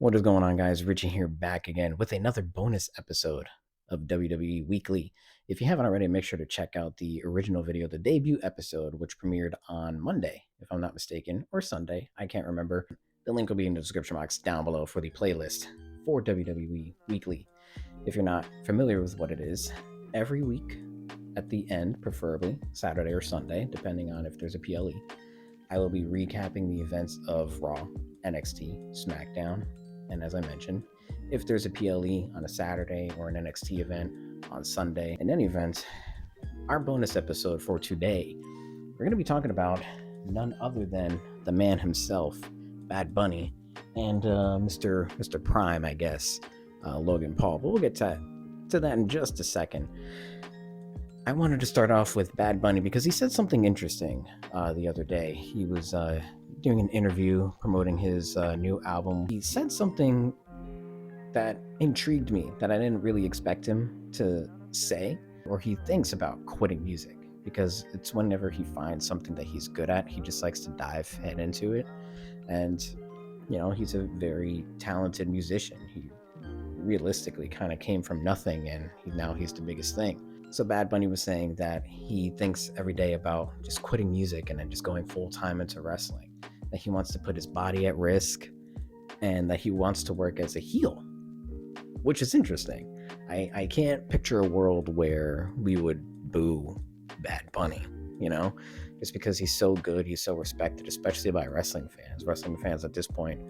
What is going on, guys? Richie here, back again with another bonus episode of WWE Weekly. If you haven't already, make sure to check out the original video, the debut episode, which premiered on Monday, if I'm not mistaken, or Sunday. I can't remember. The link will be in the description box down below for the playlist for WWE Weekly. If you're not familiar with what it is, every week at the end, preferably Saturday or Sunday, depending on if there's a PLE, I will be recapping the events of Raw, NXT, SmackDown, and as I mentioned, if there's a PLE on a Saturday or an NXT event on Sunday. In any event, our bonus episode for today, we're going to be talking about none other than the man himself, Bad Bunny, and Mr. Prime, I guess, Logan Paul. But we'll get to that in just a second. I wanted to start off with Bad Bunny because he said something interesting the other day. He was doing an interview promoting his new album. He said something that intrigued me that I didn't really expect him to say, or he thinks about quitting music, because it's whenever he finds something that he's good at, he just likes to dive head into it. And, you know, he's a very talented musician. He realistically kind of came from nothing, and now he's the biggest thing. So Bad Bunny was saying that he thinks every day about just quitting music and then just going full time into wrestling, that he wants to put his body at risk, and that he wants to work as a heel, which is interesting. I can't picture a world where we would boo Bad Bunny, you know, just because he's so good, he's so respected, especially by wrestling fans. Wrestling fans at this point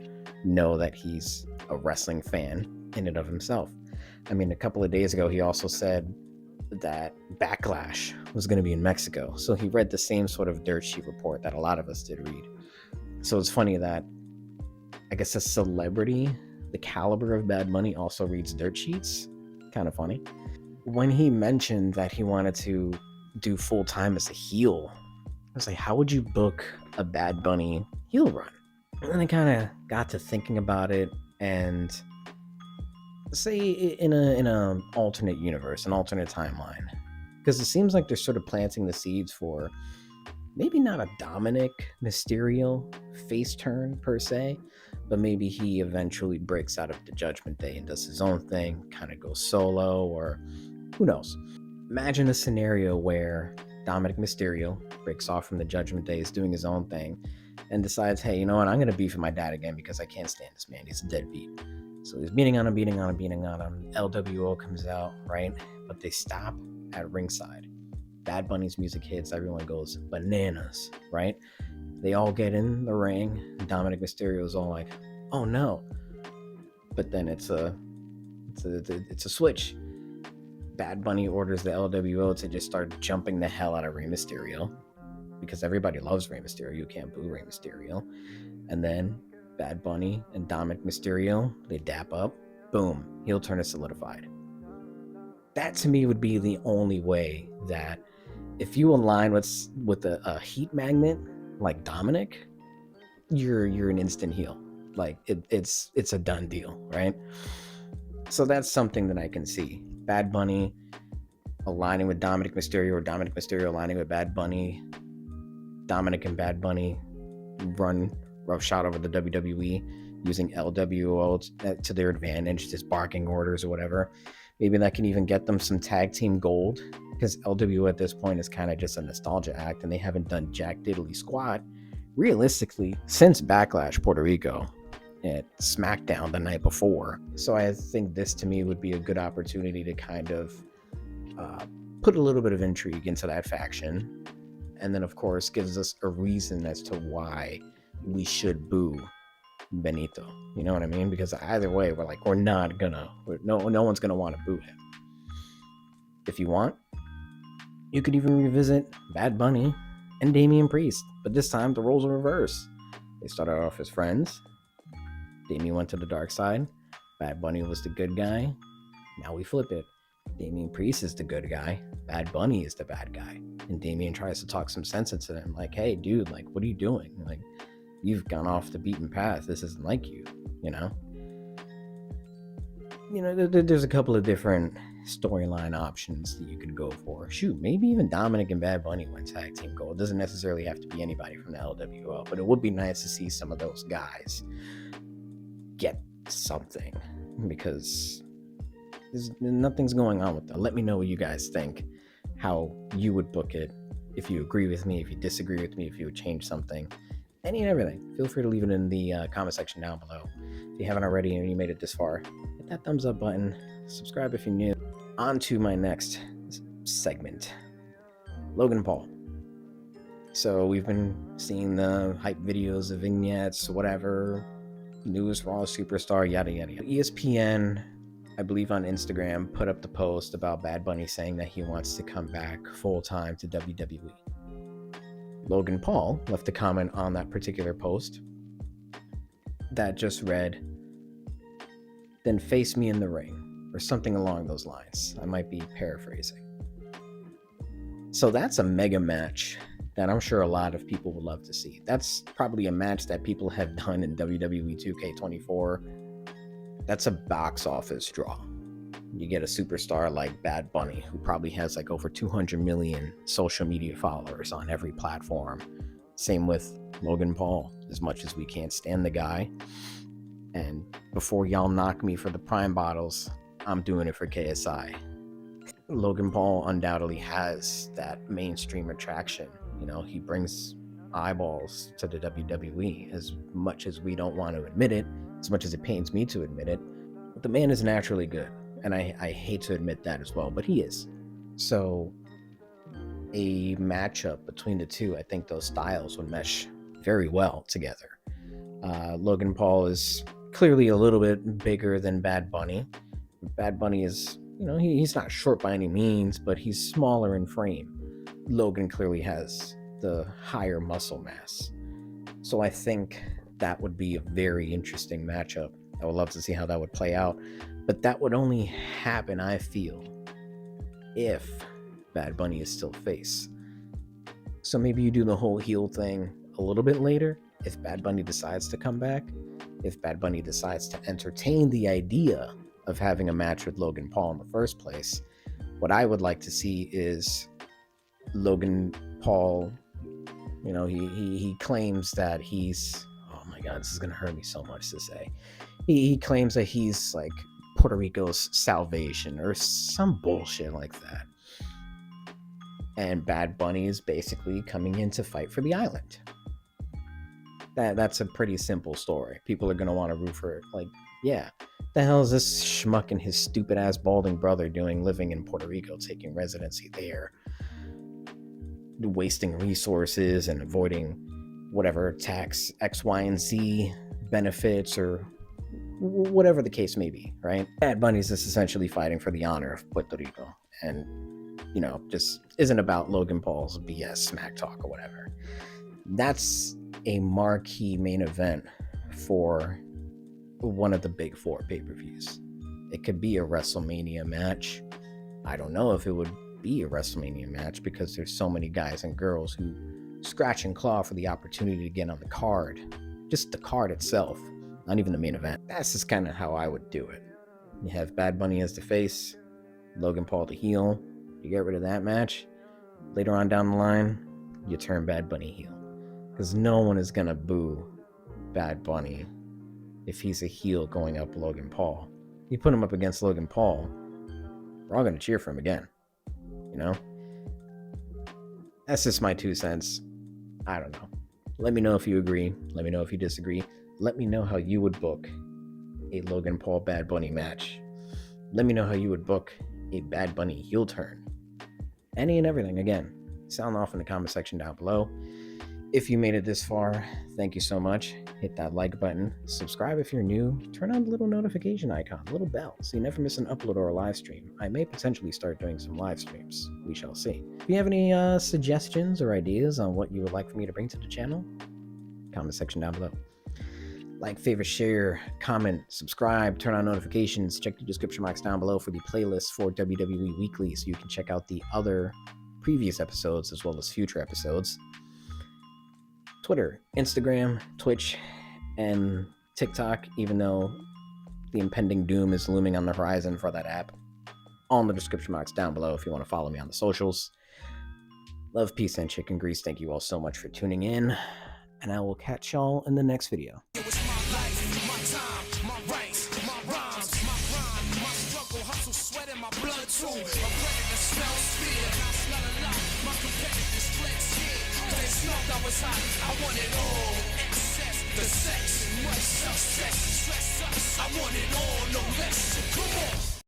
know that he's a wrestling fan in and of himself. I mean, a couple of days ago, he also said that Backlash was going to be in Mexico. So he read the same sort of dirt sheet report that a lot of us did read. So it's funny that I guess a celebrity the caliber of Bad Bunny also reads dirt sheets. Kind of funny. When he mentioned that he wanted to do full time as a heel, I was like, how would you book a Bad Bunny heel run? And then I kind of got to thinking about it, and say in a alternate universe, an alternate timeline, because it seems like they're sort of planting the seeds for maybe not a Dominic Mysterio face turn per se, but maybe he eventually breaks out of the Judgment Day and does his own thing, kind of goes solo, or who knows. Imagine a scenario where Dominic Mysterio breaks off from the Judgment Day, is doing his own thing, and decides, hey, you know what, I'm going to beef with my dad again because I can't stand this man. He's a deadbeat. So he's beating on him. LWO comes out, right? But they stop at ringside. Bad Bunny's music hits. Everyone goes bananas, right? They all get in the ring. Dominic Mysterio's all like, oh no. But then it's a switch. Bad Bunny orders the LWO to just start jumping the hell out of Rey Mysterio, because everybody loves Rey Mysterio. You can't boo Rey Mysterio. And then Bad Bunny and Dominic Mysterio, they dap up. Boom. Heel turn is solidified. That to me would be the only way that if you align with a heat magnet like Dominic, you're an instant heel. Like it's a done deal, right? So that's something that I can see. Bad Bunny aligning with Dominic Mysterio, or Dominic Mysterio aligning with Bad Bunny. Dominic and Bad Bunny run roughshod over the WWE using LWO to their advantage, just barking orders or whatever. Maybe that can even get them some tag team gold, because LWO at this point is kind of just a nostalgia act, and they haven't done jack diddly squat realistically since Backlash Puerto Rico at SmackDown the night before. So I think this to me would be a good opportunity to kind of put a little bit of intrigue into that faction, and then of course gives us a reason as to why we should boo Benito. You know what I mean? Because either way, no one's gonna want to boo him. If you want, you could even revisit Bad Bunny and Damian Priest, but this time the roles are reversed. They started off as friends. Damian went to the dark side. Bad Bunny was the good guy. Now we flip it. Damian Priest is the good guy. Bad Bunny is the bad guy. And Damian tries to talk some sense into him, like, hey, dude, like, what are you doing? Like, you've gone off the beaten path. This isn't like you, you know? You know, there's a couple of different storyline options that you could go for. Shoot, maybe even Dominic and Bad Bunny win tag team gold. It doesn't necessarily have to be anybody from the LWO, but it would be nice to see some of those guys get something, because nothing's going on with that. Let me know what you guys think, how you would book it, if you agree with me, if you disagree with me, if you would change something, any and everything. Feel free to leave it in the comment section down below. If you haven't already and you made it this far, hit that thumbs up button, subscribe if you're new. On to my next segment, Logan Paul. So we've been seeing the hype videos, the vignettes, whatever, newest Raw superstar, yada yada yada. ESPN, I believe on Instagram, put up the post about Bad Bunny saying that he wants to come back full-time to WWE. Logan Paul left a comment on that particular post that just read, "Then face me in the ring," or something along those lines. I might be paraphrasing. So that's a mega match that I'm sure a lot of people would love to see. That's probably a match that people have done in WWE 2K24. That's a box office draw. You get a superstar like Bad Bunny, who probably has like over 200 million social media followers on every platform. Same with Logan Paul, as much as we can't stand the guy. And before y'all knock me for the Prime bottles, I'm doing it for KSI. Logan Paul undoubtedly has that mainstream attraction. You know, he brings eyeballs to the WWE, as much as we don't want to admit it, as much as it pains me to admit it. But the man is naturally good, and I hate to admit that as well, but he is. So a matchup between the two, I think those styles would mesh very well together. Logan Paul is clearly a little bit bigger than Bad Bunny. Bad Bunny is, you know, he's not short by any means, but he's smaller in frame. Logan clearly has the higher muscle mass. So I think that would be a very interesting matchup. I would love to see how that would play out. But that would only happen, I feel, if Bad Bunny is still face. So maybe you do the whole heel thing a little bit later, if Bad Bunny decides to come back, if Bad Bunny decides to entertain the idea of having a match with Logan Paul in the first place. What I would like to see is Logan Paul, you know, he claims that he's, oh my god, this is gonna hurt me so much to say. He claims that he's like Puerto Rico's salvation or some bullshit like that. And Bad Bunny is basically coming in to fight for the island. That's a pretty simple story. People are gonna want to root for it. Like, yeah, the hell is this schmuck and his stupid ass balding brother doing living in Puerto Rico, taking residency there, wasting resources and avoiding whatever tax X, Y, and Z benefits or whatever the case may be, right? Bad Bunny's just essentially fighting for the honor of Puerto Rico, and, you know, just isn't about Logan Paul's BS smack talk or whatever. That's a marquee main event for one of the big four pay-per-views. It could be a WrestleMania match. I don't know if it would be a WrestleMania match because there's so many guys and girls who scratch and claw for the opportunity to get on the card. Just the card itself, not even the main event. That's just kind of how I would do it. You have Bad Bunny as the face, Logan Paul the heel. You get rid of that match. Later on down the line, you turn Bad Bunny heel. Because no one is going to boo Bad Bunny if he's a heel going up Logan Paul. You put him up against Logan Paul, we're all going to cheer for him again. You know? That's just my 2 cents. I don't know. Let me know if you agree. Let me know if you disagree. Let me know how you would book a Logan Paul Bad Bunny match. Let me know how you would book a Bad Bunny heel turn. Any and everything. Again, sound off in the comment section down below. If you made it this far, thank you so much. Hit that like button. Subscribe if you're new. Turn on the little notification icon, the little bell, so you never miss an upload or a live stream. I may potentially start doing some live streams. We shall see. If you have any suggestions or ideas on what you would like for me to bring to the channel, comment section down below. Like, favorite, share, comment, subscribe, turn on notifications. Check the description box down below for the playlist for WWE Weekly, so you can check out the other previous episodes as well as future episodes. Twitter, Instagram, Twitch, and TikTok, even though the impending doom is looming on the horizon for that app. All in the description box down below if you want to follow me on the socials. Love, peace, and chicken grease. Thank you all so much for tuning in, and I will catch y'all in the next video. It was my life, my time, my rights. too. I'm ready to smell fear. I smell a lot. My competitors flex here. They smelled I was hot. I want it all.